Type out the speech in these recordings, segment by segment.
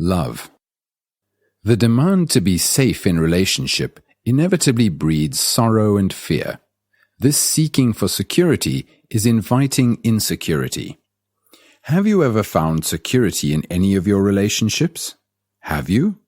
Love. The demand to be safe in relationship inevitably breeds sorrow and fear. This seeking for security is inviting insecurity. Have you ever found security in any of your relationships? Have you?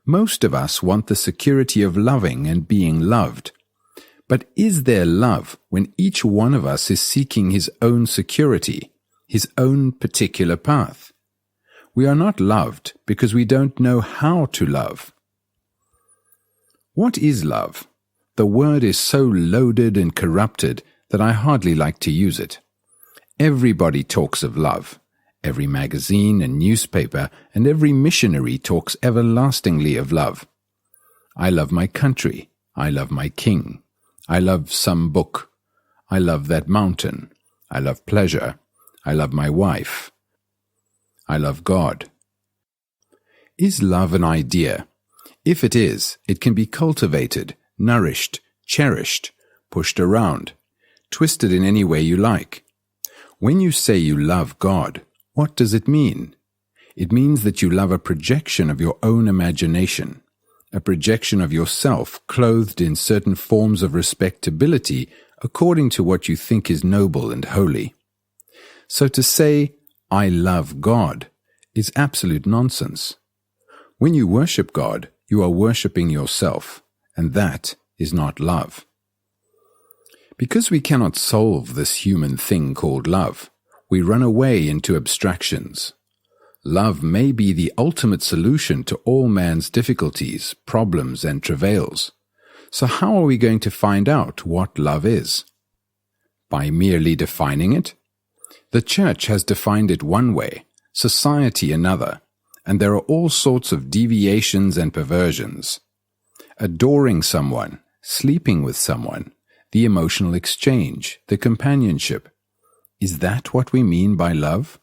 Most of us want the security of loving and being loved. But is there love when each one of us is seeking his own security, his own particular path? We are not loved because we don't know how to love. What is love? The word is so loaded and corrupted that I hardly like to use it. Everybody talks of love. Every magazine and newspaper and every missionary talks everlastingly of love. I love my country. I love my king. I love some book. I love that mountain. I love pleasure. I love my wife. I love God. Is love an idea? If it is, it can be cultivated, nourished, cherished, pushed around, twisted in any way you like. When you say you love God, what does it mean? It means that you love a projection of your own imagination, a projection of yourself clothed in certain forms of respectability according to what you think is noble and holy. So to say, I love God, is absolute nonsense. When you worship God, you are worshipping yourself, and that is not love. Because we cannot solve this human thing called love, we run away into abstractions. Love may be the ultimate solution to all man's difficulties, problems, and travails. So how are we going to find out what love is? By merely defining it? The Church has defined it one way, society another, and there are all sorts of deviations and perversions. Adoring someone, sleeping with someone, the emotional exchange, the companionship. Is that what we mean by love?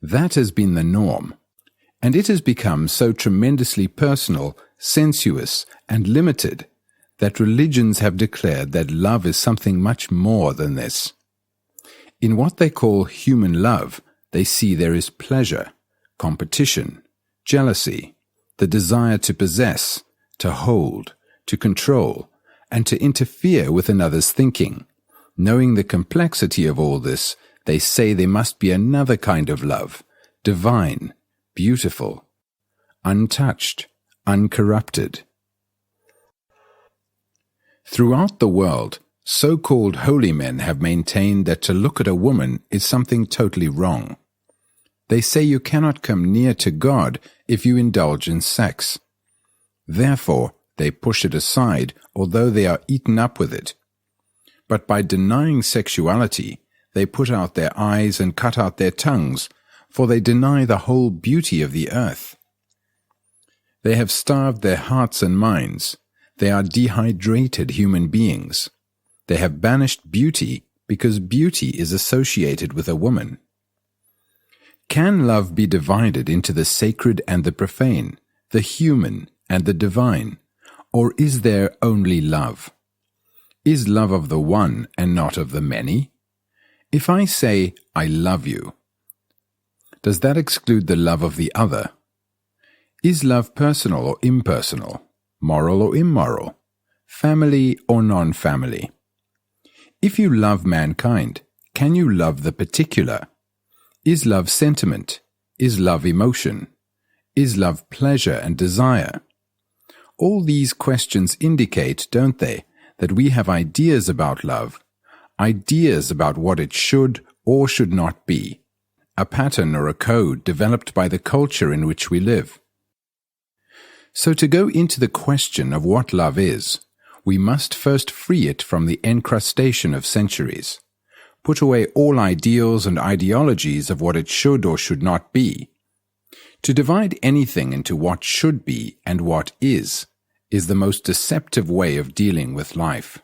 That has been the norm, and it has become so tremendously personal, sensuous, and limited that religions have declared that love is something much more than this. In what they call human love, they see there is pleasure, competition, jealousy, the desire to possess, to hold, to control, and to interfere with another's thinking. Knowing the complexity of all this, they say there must be another kind of love, divine, beautiful, untouched, uncorrupted. Throughout the world, so-called holy men have maintained that to look at a woman is something totally wrong. They say you cannot come near to God if you indulge in sex. Therefore, they push it aside, although they are eaten up with it. But by denying sexuality, they put out their eyes and cut out their tongues, for they deny the whole beauty of the earth. They have starved their hearts and minds. They are dehydrated human beings. They have banished beauty because beauty is associated with a woman. Can love be divided into the sacred and the profane, the human and the divine, or is there only love? Is love of the one and not of the many? If I say, I love you, does that exclude the love of the other? Is love personal or impersonal, moral or immoral, family or non-family? If you love mankind, can you love the particular? Is love sentiment? Is love emotion? Is love pleasure and desire? All these questions indicate, don't they, that we have ideas about love, ideas about what it should or should not be, a pattern or a code developed by the culture in which we live. So to go into the question of what love is, we must first free it from the encrustation of centuries, put away all ideals and ideologies of what it should or should not be. To divide anything into what should be and what is the most deceptive way of dealing with life.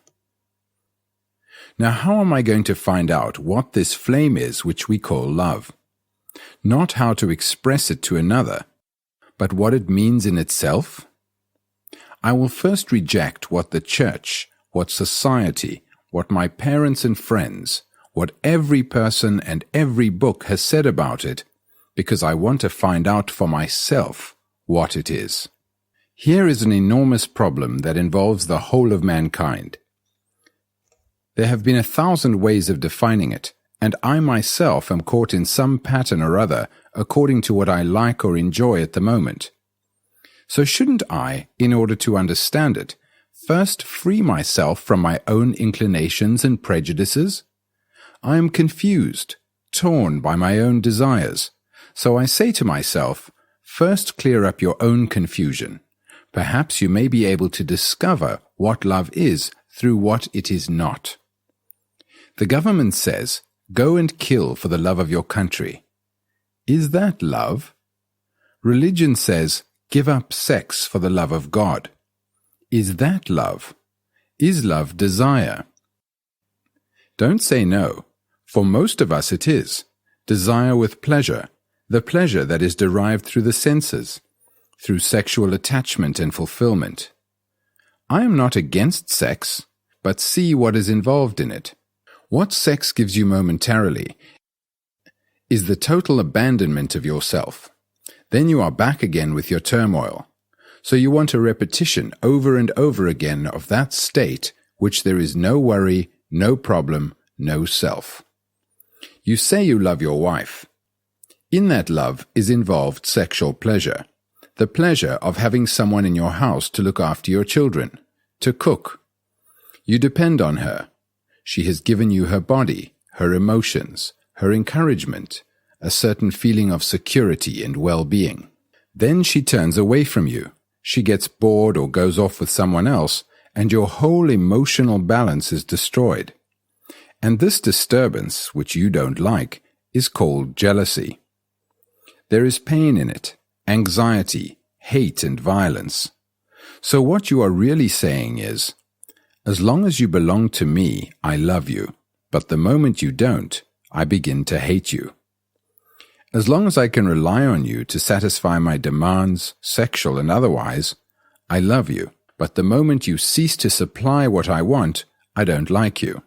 Now, how am I going to find out what this flame is which we call love? Not how to express it to another, but what it means in itself? I will first reject what the church, what society, what my parents and friends, what every person and every book has said about it, because I want to find out for myself what it is. Here is an enormous problem that involves the whole of mankind. There have been 1,000 ways of defining it, and I myself am caught in some pattern or other according to what I like or enjoy at the moment. So shouldn't I, in order to understand it, first free myself from my own inclinations and prejudices? I am confused, torn by my own desires, so I say to myself, first clear up your own confusion. Perhaps you may be able to discover what love is through what it is not. The government says, go and kill for the love of your country. Is that love? Religion says, give up sex for the love of God. Is that love? Is love desire? Don't say no. For most of us it is. Desire with pleasure, the pleasure that is derived through the senses, through sexual attachment and fulfillment. I am not against sex, but see what is involved in it. What sex gives you momentarily is the total abandonment of yourself. Then you are back again with your turmoil. So you want a repetition over and over again of that state which there is no worry, no problem, no self. You say you love your wife. In that love is involved sexual pleasure, the pleasure of having someone in your house to look after your children, to cook. You depend on her. She has given you her body, her emotions, her encouragement, a certain feeling of security and well-being. Then she turns away from you. She gets bored or goes off with someone else, and your whole emotional balance is destroyed. And this disturbance, which you don't like, is called jealousy. There is pain in it, anxiety, hate and violence. So what you are really saying is, as long as you belong to me, I love you, but the moment you don't, I begin to hate you. As long as I can rely on you to satisfy my demands, sexual and otherwise, I love you, but the moment you cease to supply what I want, I don't like you.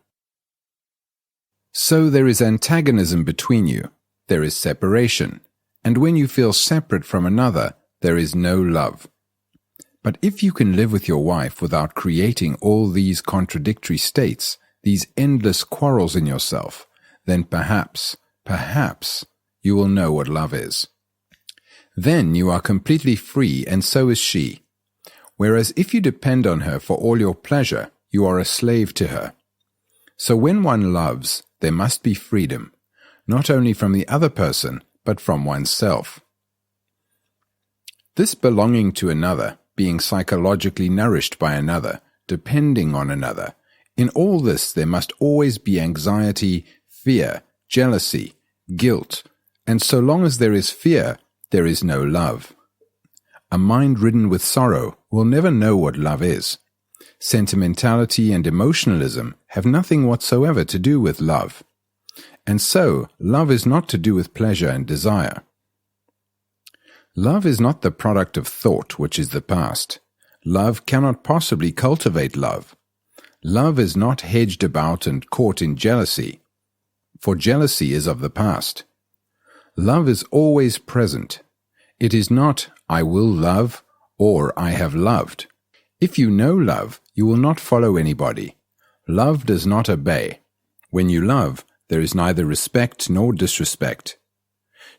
So there is antagonism between you, there is separation, and when you feel separate from another, there is no love. But if you can live with your wife without creating all these contradictory states, these endless quarrels in yourself, then perhaps, you will know what love is. Then you are completely free, and so is she. Whereas if you depend on her for all your pleasure, you are a slave to her. So when one loves, there must be freedom, not only from the other person, but from oneself. This belonging to another, being psychologically nourished by another, depending on another, in all this there must always be anxiety, fear, jealousy, guilt, and so long as there is fear, there is no love. A mind ridden with sorrow will never know what love is. Sentimentality and emotionalism have nothing whatsoever to do with love. And so, love is not to do with pleasure and desire. Love is not the product of thought, which is the past. Love cannot possibly cultivate love. Love is not hedged about and caught in jealousy, for jealousy is of the past. Love is always present. It is not, I will love, or I have loved. If you know love, you will not follow anybody. Love does not obey. When you love, there is neither respect nor disrespect.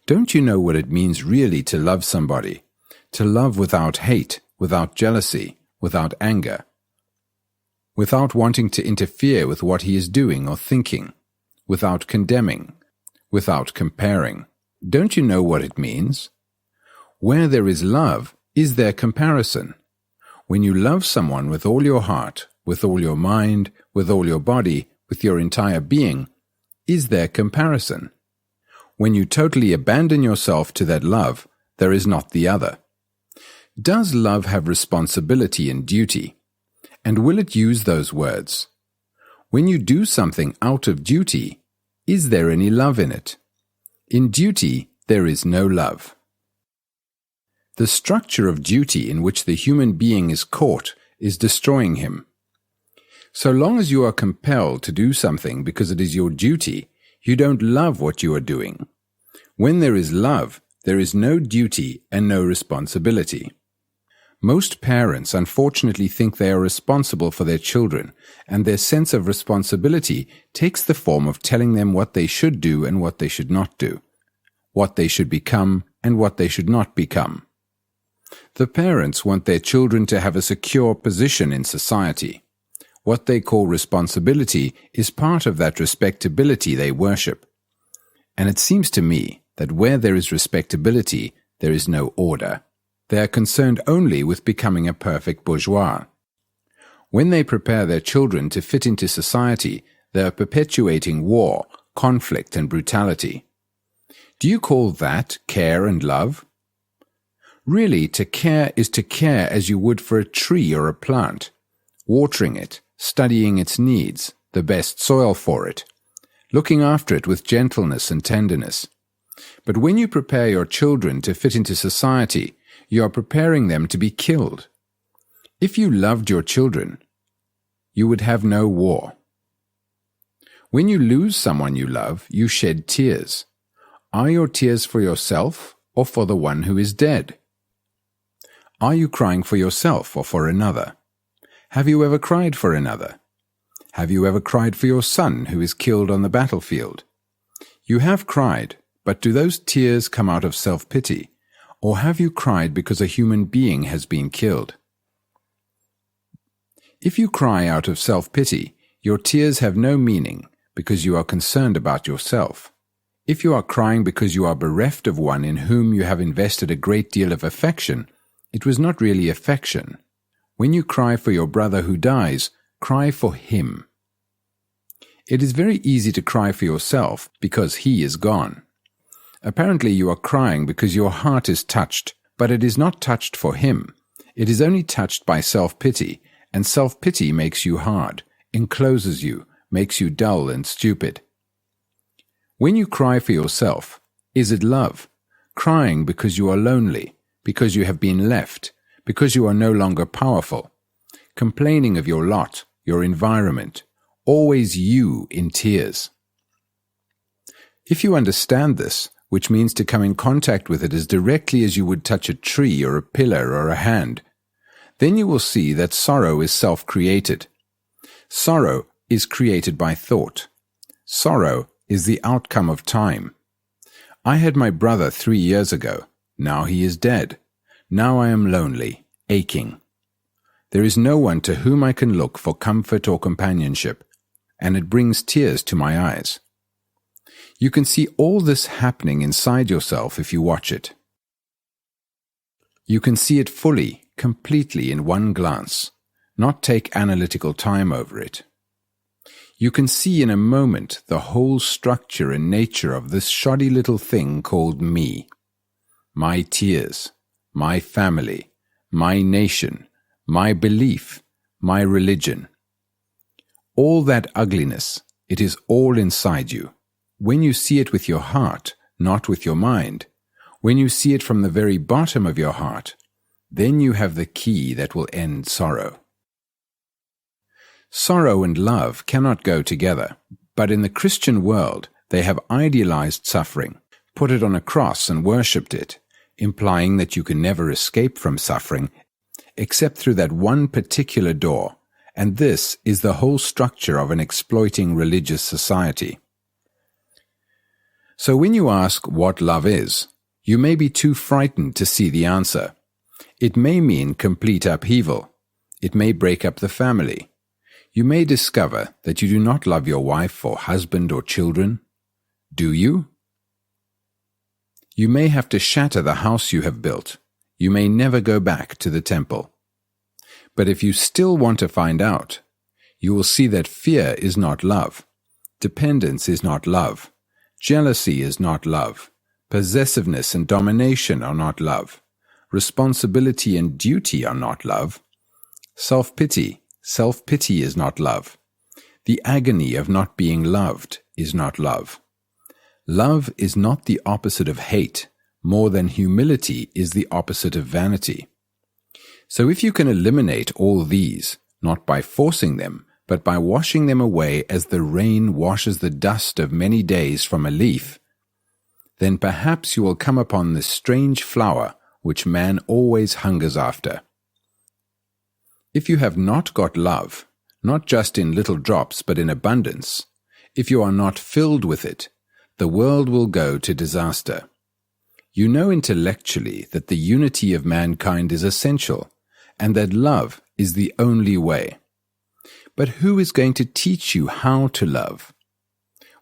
Don't you know what it means really to love somebody? To love without hate, without jealousy, without anger, without wanting to interfere with what he is doing or thinking, without condemning, without comparing. Don't you know what it means? Where there is love, is there comparison? When you love someone with all your heart, with all your mind, with all your body, with your entire being, is there comparison? When you totally abandon yourself to that love, there is not the other. Does love have responsibility and duty? And will it use those words? When you do something out of duty, is there any love in it? In duty, there is no love. The structure of duty in which the human being is caught is destroying him. So long as you are compelled to do something because it is your duty, you don't love what you are doing. When there is love, there is no duty and no responsibility. Most parents unfortunately think they are responsible for their children, and their sense of responsibility takes the form of telling them what they should do and what they should not do, what they should become and what they should not become. The parents want their children to have a secure position in society. What they call responsibility is part of that respectability they worship. And it seems to me that where there is respectability, there is no order. They are concerned only with becoming a perfect bourgeois. When they prepare their children to fit into society, they are perpetuating war, conflict, and brutality. Do you call that care and love? Really, to care is to care as you would for a tree or a plant, watering it, studying its needs, the best soil for it, looking after it with gentleness and tenderness. But when you prepare your children to fit into society, you are preparing them to be killed. If you loved your children, you would have no war. When you lose someone you love, you shed tears. Are your tears for yourself or for the one who is dead? Are you crying for yourself or for another? Have you ever cried for another? Have you ever cried for your son who is killed on the battlefield? You have cried, but do those tears come out of self-pity, or have you cried because a human being has been killed? If you cry out of self-pity, your tears have no meaning because you are concerned about yourself. If you are crying because you are bereft of one in whom you have invested a great deal of affection, it was not really affection. When you cry for your brother who dies, cry for him. It is very easy to cry for yourself because he is gone. Apparently you are crying because your heart is touched, but it is not touched for him. It is only touched by self-pity, and self-pity makes you hard, encloses you, makes you dull and stupid. When you cry for yourself, is it love? Crying because you are lonely, because you have been left, because you are no longer powerful, complaining of your lot, your environment, always you in tears. If you understand this, which means to come in contact with it as directly as you would touch a tree or a pillar or a hand, then you will see that sorrow is self-created. Sorrow is created by thought. Sorrow is the outcome of time. I had my brother 3 years ago. Now he is dead. Now I am lonely, aching. There is no one to whom I can look for comfort or companionship, and it brings tears to my eyes. You can see all this happening inside yourself if you watch it. You can see it fully, completely in one glance, not take analytical time over it. You can see in a moment the whole structure and nature of this shoddy little thing called me. My tears, my family, my nation, my belief, my religion. All that ugliness, it is all inside you. When you see it with your heart, not with your mind, when you see it from the very bottom of your heart, then you have the key that will end sorrow. Sorrow and love cannot go together, but in the Christian world they have idealized suffering, put it on a cross and worshipped it, implying that you can never escape from suffering except through that one particular door, and this is the whole structure of an exploiting religious society. So when you ask what love is, you may be too frightened to see the answer. It may mean complete upheaval. It may break up the family. You may discover that you do not love your wife or husband or children. Do you? You may have to shatter the house you have built. You may never go back to the temple. But if you still want to find out, you will see that fear is not love. Dependence is not love. Jealousy is not love. Possessiveness and domination are not love. Responsibility and duty are not love. Self-pity is not love. The agony of not being loved is not love. Love is not the opposite of hate, more than humility is the opposite of vanity. So if you can eliminate all these, not by forcing them, but by washing them away as the rain washes the dust of many days from a leaf, then perhaps you will come upon this strange flower which man always hungers after. If you have not got love, not just in little drops but in abundance, if you are not filled with it, the world will go to disaster. You know intellectually that the unity of mankind is essential, and that love is the only way. But who is going to teach you how to love?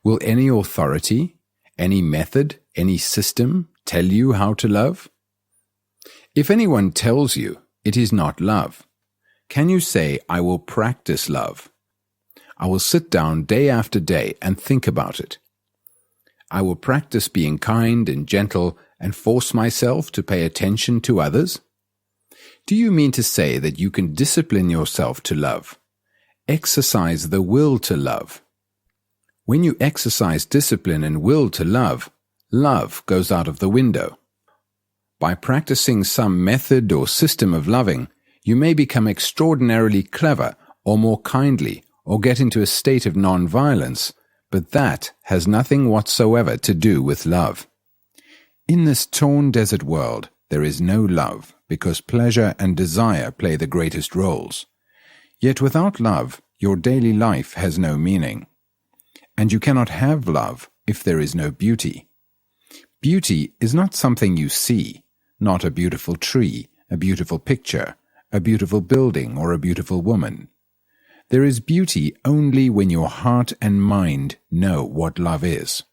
Will any authority, any method, any system tell you how to love? If anyone tells you, it is not love. Can you say, I will practice love? I will sit down day after day and think about it. I will practice being kind and gentle and force myself to pay attention to others? Do you mean to say that you can discipline yourself to love? Exercise the will to love. When you exercise discipline and will to love, love goes out of the window. By practicing some method or system of loving, you may become extraordinarily clever or more kindly or get into a state of non-violence, but that has nothing whatsoever to do with love. In this torn desert world, there is no love, because pleasure and desire play the greatest roles. Yet without love, your daily life has no meaning. And you cannot have love if there is no beauty. Beauty is not something you see, not a beautiful tree, a beautiful picture, a beautiful building, or a beautiful woman. There is beauty only when your heart and mind know what love is.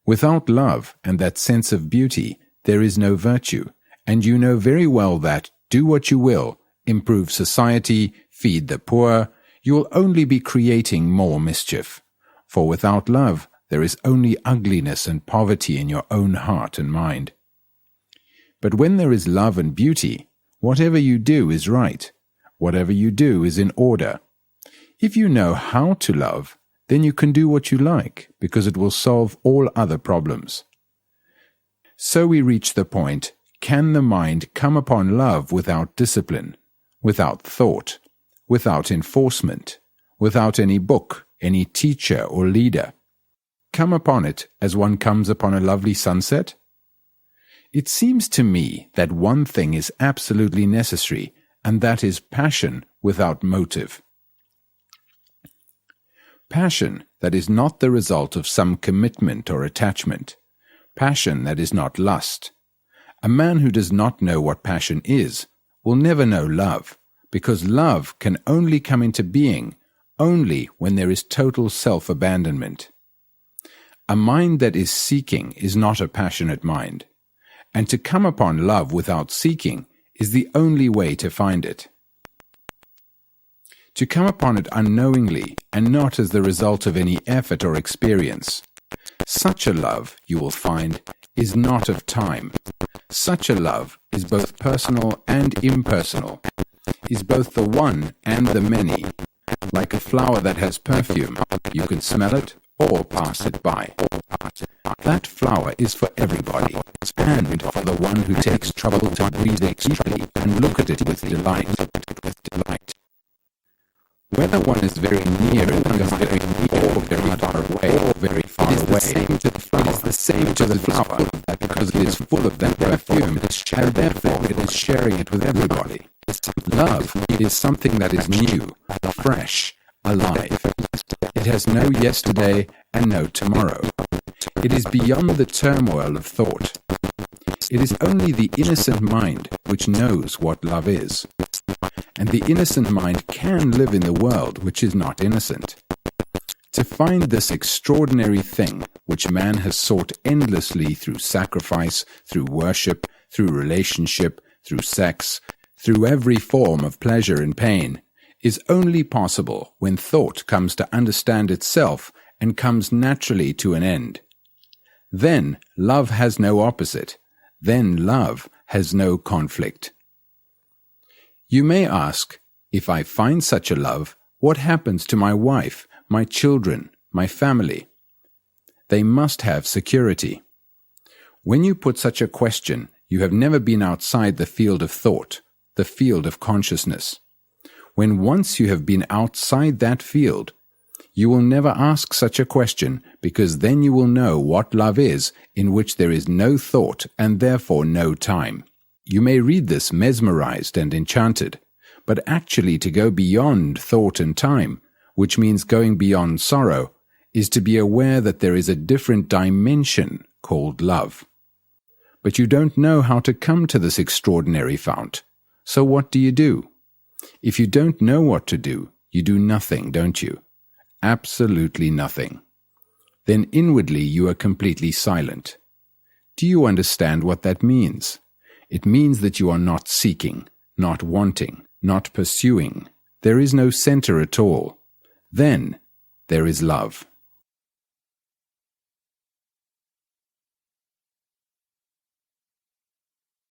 Without love and that sense of beauty, there is no virtue, and you know very well that, do what you will, improve society, feed the poor, you will only be creating more mischief. For without love, there is only ugliness and poverty in your own heart and mind. But when there is love and beauty, whatever you do is right. Whatever you do is in order. If you know how to love, then you can do what you like, because it will solve all other problems. So we reach the point, can the mind come upon love without discipline, without thought, without enforcement, without any book, any teacher or leader? Come upon it as one comes upon a lovely sunset? It seems to me that one thing is absolutely necessary, and that is passion without motive. Passion that is not the result of some commitment or attachment. Passion that is not lust. A man who does not know what passion is will never know love, because love can only come into being only when there is total self-abandonment. A mind that is seeking is not a passionate mind, and to come upon love without seeking is the only way to find it. To come upon it unknowingly and not as the result of any effort or experience. Such a love, you will find, is not of time. Such a love is both personal and impersonal, is both the one and the many. Like a flower that has perfume, you can smell it or pass it by. That flower is for everybody, and for the one who takes trouble to breathe it deeply and look at it with delight. Whether one is very near and very or very far away, it is the same to the flower, because it is full of that perfume, and therefore it is sharing it with everybody. Love is something that is new, fresh, alive. It has no yesterday and no tomorrow. It is beyond the turmoil of thought. It is only the innocent mind which knows what love is. And the innocent mind can live in the world which is not innocent. To find this extraordinary thing which man has sought endlessly through sacrifice, through worship, through relationship, through sex, through every form of pleasure and pain, is only possible when thought comes to understand itself and comes naturally to an end. Then love has no opposite. Then love has no conflict. You may ask, if I find such a love, what happens to my wife, my children, my family? They must have security. When you put such a question, you have never been outside the field of thought, the field of consciousness. When once you have been outside that field, You will never ask such a question, because then you will know what love is, in which there is no thought and therefore no time. You may read this mesmerized and enchanted, but actually to go beyond thought and time, which means going beyond sorrow, is to be aware that there is a different dimension called love. But you don't know how to come to this extraordinary fount. So what do you do? If you don't know what to do, you do nothing, don't you? Absolutely nothing. Then inwardly you are completely silent. Do you understand what that means? It means that you are not seeking, not wanting, not pursuing. There is no center at all. Then there is love.